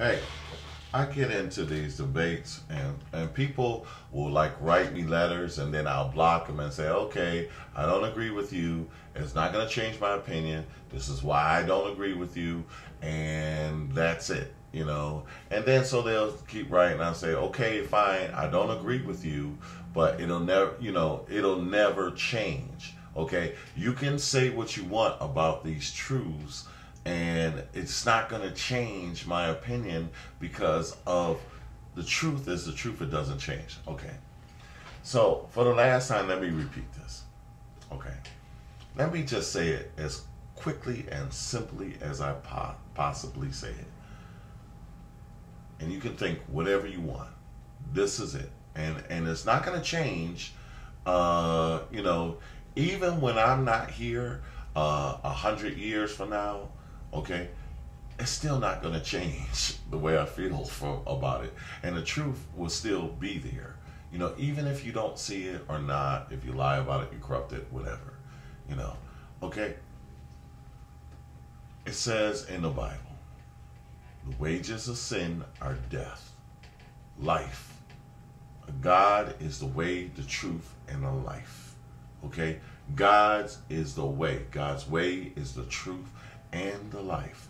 Hey, I get into these debates and people will like write me letters and then I'll block them and say, okay, I don't agree with you. It's not going to change my opinion. This is why I don't agree with you. And that's it, you know. And then so they'll keep writing. I'll say, okay, fine, I don't agree with you, but it'll never, you know, it'll never change. Okay, you can say what you want about these truths, and it's not going to change my opinion because of the truth is the truth. It doesn't change. Okay. So for the last time, let me repeat this. Okay. Let me just say it as quickly and simply as I possibly say it. And you can think whatever you want. This is it. And it's not going to change, you know, even when I'm not here 100 years from now, okay, it's still not going to change the way I feel about it. And the truth will still be there. You know, even if you don't see it or not, if you lie about it, you corrupt it, whatever, you know, okay? It says in the Bible, the wages of sin are death, life. God is the way, the truth, and the life, okay? God's is the way. God's way is the truth and the life.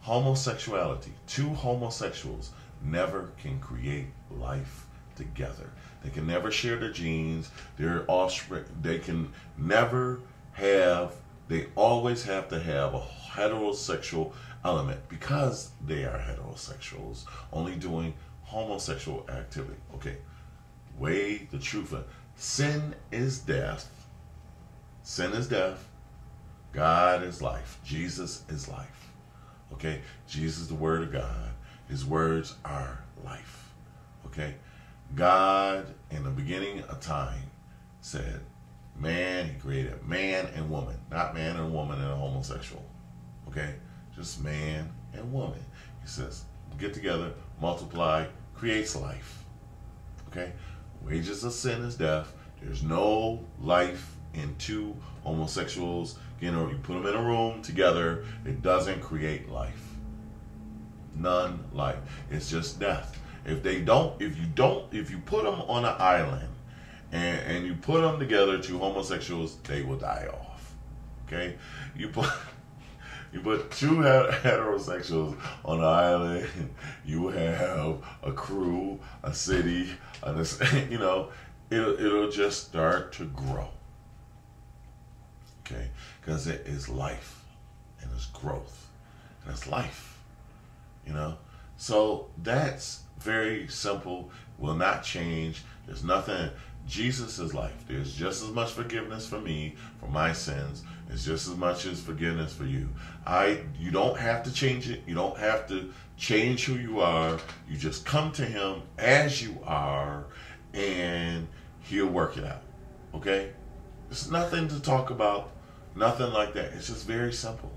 Homosexuality, two homosexuals never can create life together. They can never share their genes, their offspring. They can never have, they always have to have a heterosexual element because they are heterosexuals, only doing homosexual activity. Okay, way the truth. Sin is death. Sin is death. God is life. Jesus is life. Okay? Jesus is the Word of God. His words are life. Okay? God, in the beginning of time, said, man, he created man and woman. Not man and woman and a homosexual. Okay? Just man and woman. He says, get together, multiply, creates life. Okay? Wages of sin is death. There's no life in two homosexuals. You know, you put them in a room together, it doesn't create life. None life. It's just death. If you put them on an island and you put them together, two homosexuals, they will die off. Okay? You put two heterosexuals on an island, you have a crew, a city, you know, it'll just start to grow. Okay, because it is life and it's growth and it's life, you know. So that's very simple, will not change. There's nothing. Jesus is life. There's just as much forgiveness for me for my sins. It's just as much as forgiveness for you. You don't have to change it. You don't have to change who you are. You just come to him as you are and he'll work it out. Okay? There's nothing to talk about. Nothing like that. It's just very simple.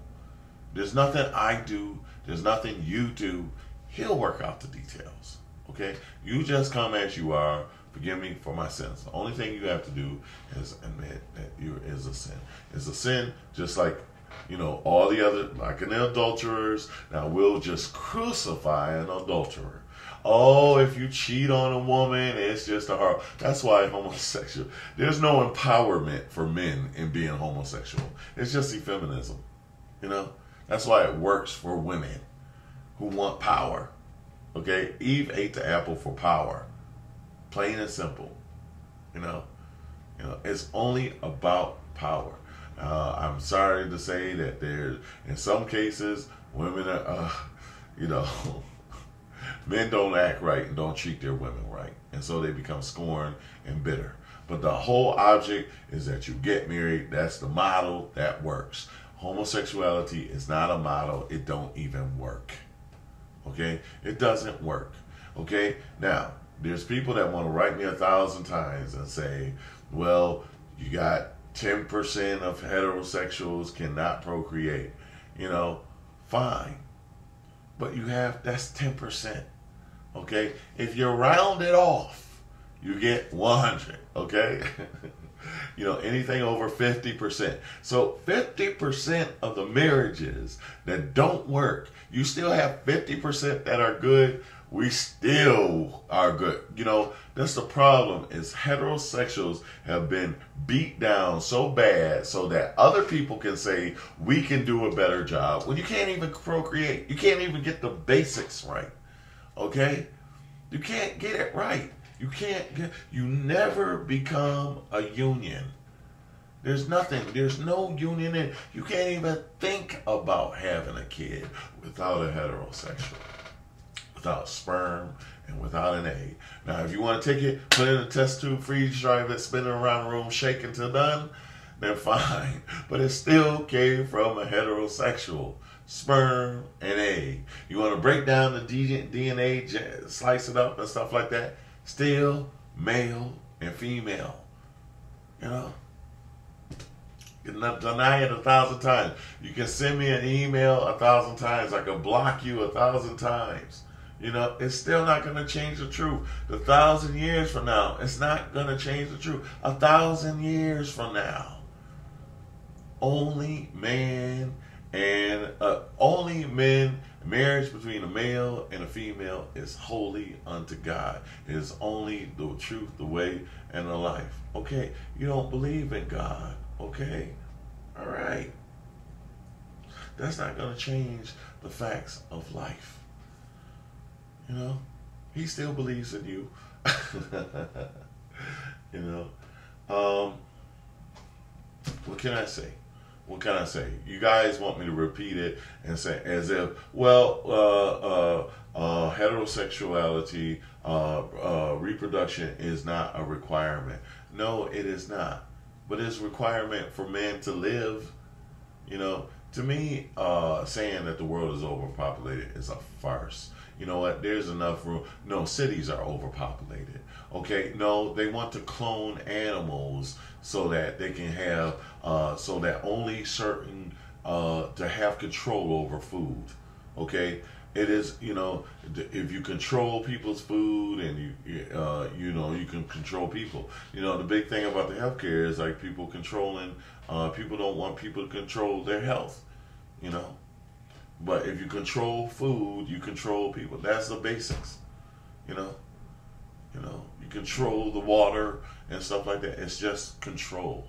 There's nothing I do. There's nothing you do. He'll work out the details. Okay? You just come as you are. Forgive me for my sins. The only thing you have to do is admit that you is a sin. It's a sin just like, you know, all the other, like an adulterers. Now we'll just crucify an adulterer. Oh, if you cheat on a woman, it's just a horror. That's why homosexual. There's no empowerment for men in being homosexual. It's just effeminism. You know? That's why it works for women who want power. Okay? Eve ate the apple for power. Plain and simple. You know? It's only about power. I'm sorry to say that there, in some cases, women are, you know, men don't act right and don't treat their women right. And so they become scorned and bitter. But the whole object is that you get married. That's the model that works. Homosexuality is not a model. It don't even work. Okay? It doesn't work. Okay? Now, there's people that want to write me 1,000 times and say, well, you got 10% of heterosexuals cannot procreate. You know, fine. But that's 10%. Okay? If you round it off, you get 100. Okay? Anything over 50%. So 50% of the marriages that don't work, you still have 50% that are good. We still are good. That's the problem, is heterosexuals have been beat down so bad so that other people can say we can do a better job when you can't even procreate. You can't even get the basics right. Okay? You can't get it right. You never become a union. There's no union in. You can't even think about having a kid without a heterosexual, without sperm and without an egg. Now, if you want to take it, put it in a test tube, freeze drive it, spin it around the room, shake it till done, then fine. But it still came from a heterosexual. Sperm and egg. You want to break down the DNA, slice it up and stuff like that, still male and female. You can deny it 1,000 times. You can send me an email 1,000 times. I can block you 1,000 times. It's still not going to change the truth. 1,000 years from now, it's not going to change the truth. 1,000 years from now, only men, marriage between a male and a female is holy unto God. It is only the truth, the way, and the life. Okay, you don't believe in God. Okay, all right. That's not going to change the facts of life. He still believes in you. What can I say? What can I say? You guys want me to repeat it and say as if, heterosexuality, reproduction is not a requirement. No, it is not. But it's a requirement for man to live. To me, saying that the world is overpopulated is a farce. You know what? There's enough room. No, cities are overpopulated. Okay? No, they want to clone animals so that they can have, so that only certain, to have control over food. Okay? It is, if you control people's food and you can control people. The big thing about the healthcare is like people controlling, people don't want people to control their health, But if you control food, you control people. That's the basics, You control the water and stuff like that. It's just control.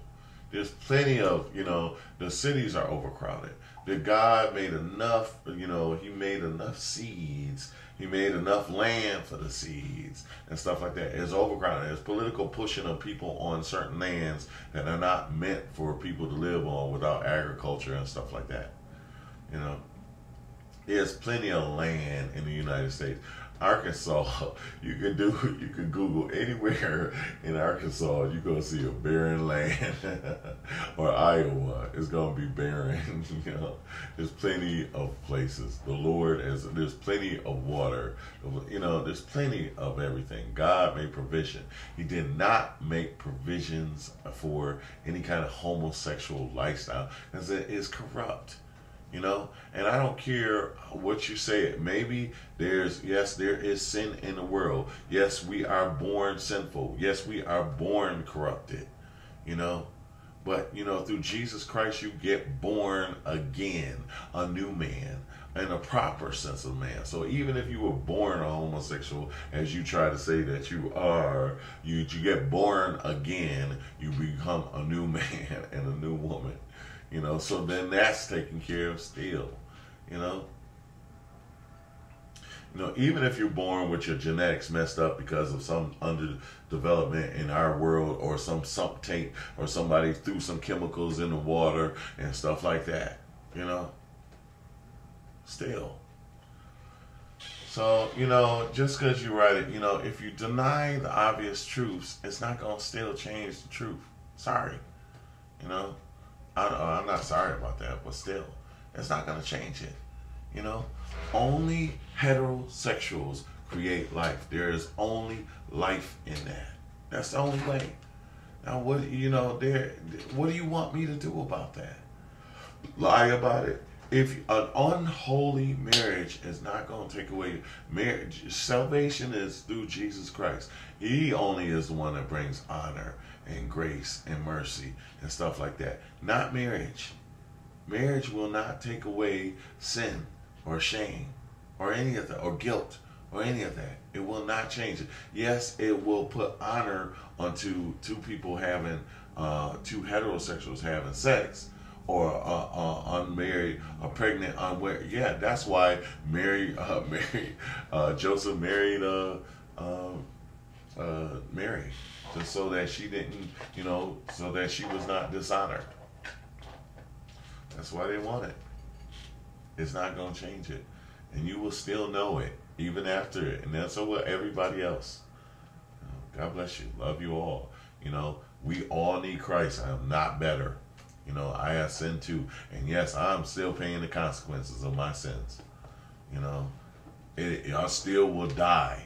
There's plenty of, the cities are overcrowded. That God made enough, He made enough seeds. He made enough land for the seeds and stuff like that. It's overcrowded. There's political pushing of people on certain lands that are not meant for people to live on without agriculture and stuff like that. There's plenty of land in the United States. Arkansas, you can Google anywhere in Arkansas, you're going to see a barren land. Or Iowa, it's going to be barren. There's plenty of places. There's plenty of water. There's plenty of everything. God made provision. He did not make provisions for any kind of homosexual lifestyle because it is corrupt. And I don't care what you say. Maybe there is sin in the world. Yes, we are born sinful. Yes, we are born corrupted. But through Jesus Christ, you get born again, a new man, in a proper sense of man. So even if you were born a homosexual, as you try to say that you are, you get born again, you become a new man and a new woman. So then that's taken care of still, even if you're born with your genetics messed up because of some underdevelopment in our world or some sump taint or somebody threw some chemicals in the water and stuff like that, still. So, just because you write it, if you deny the obvious truths, it's not going to still change the truth. Sorry, I'm not sorry about that, but still, it's not going to change it. Only heterosexuals create life. There is only life in that. That's the only way. Now, what do you want me to do about that? Lie about it? If an unholy marriage is not going to take away marriage, salvation is through Jesus Christ. He only is the one that brings honor and grace and mercy and stuff like that. Not marriage. Marriage will not take away sin or shame or any of that, or guilt or any of that. It will not change it. Yes, it will put honor onto two people having, two heterosexuals having sex, or unmarried, pregnant, unmarried. Yeah, that's why Joseph married Mary, just so that she didn't, so that she was not dishonored. That's why they want it. It's not going to change it. And you will still know it, even after it. And then so will everybody else. God bless you. Love you all. We all need Christ. I am not better. I have sinned too. And yes, I'm still paying the consequences of my sins. I still will die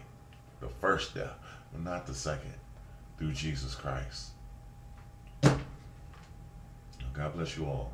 the first death, but not the second, through Jesus Christ. God bless you all.